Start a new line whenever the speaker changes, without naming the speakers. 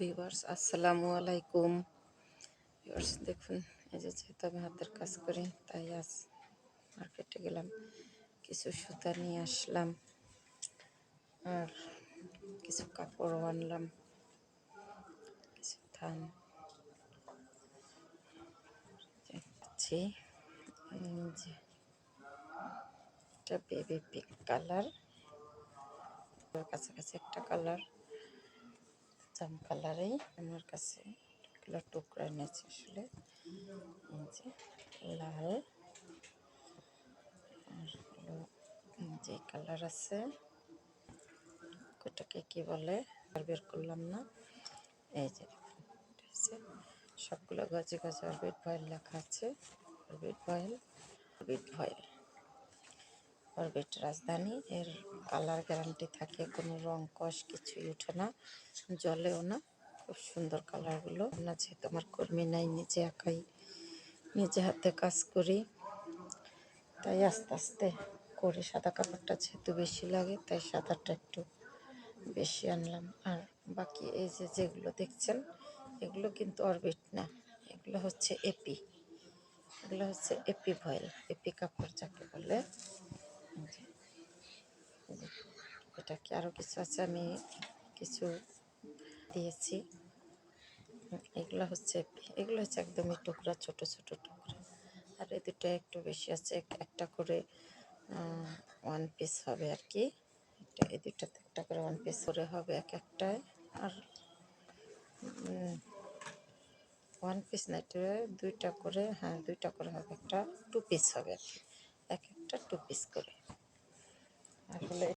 Viewers আসসালামু আলাইকুম। Viewers দেখুন, এই যে যেহেতু আমি হাতের কাজ করি তাই আজ মার্কেটে গেলাম, কিছু সুতা নিয়ে আসলাম আর কিছু কাপড়ও আনলাম, কিছু থান দেখছি। যে এটা বেবি পিঙ্ক কালার, কাছাকাছি একটা কালার জাম কালারেই আমার কাছে এগুলো টুকরা এনেছে আসলে। এই যে লাল আর হলো যে কালার আছে ওটাকে কি বলে আর বের করলাম না। এই যে সবগুলো গজে গজে অরবিট ভয়েল লেখা আছে। অরবিট ভয়েল, অরবিট ভয়েল, অরবিট রাজধানী। এর কালার গ্যারান্টি থাকে, কোনো রং কষ কিছুই ওঠে না, জলেও না। খুব সুন্দর কালারগুলো। না যেহেতু আমার কর্মী নাই, নিজে একাই নিজে হাতে কাজ করি, তাই আস্তে আস্তে করে সাদা কাপড়টা যেহেতু বেশি লাগে তাই সাদাটা একটু বেশি আনলাম। আর বাকি এই যে যেগুলো দেখছেন এগুলো কিন্তু অরবিট না, এগুলো হচ্ছে এপি, এগুলো হচ্ছে এপি ভয়েল, এপি কাপড় যাকে বলে। এটা কি আরও কিছু আছে, আমি কিছু দিয়েছি। এগুলো হচ্ছে এপি, এগুলো হচ্ছে একদমই টুকরা, ছোট ছোট টুকরা। আর এই দুটো একটু বেশি আছে, একটা করে ওয়ান পিস হবে আর কি। এই দুটাতে একটা করে ওয়ান পিস করে হবে এক একটায়। আর ওয়ান পিস না, এটা দুইটা করে, হ্যাঁ দুইটা করে হবে, একটা টু পিস হবে আর কি, এক একটা টু পিস করে। আসলে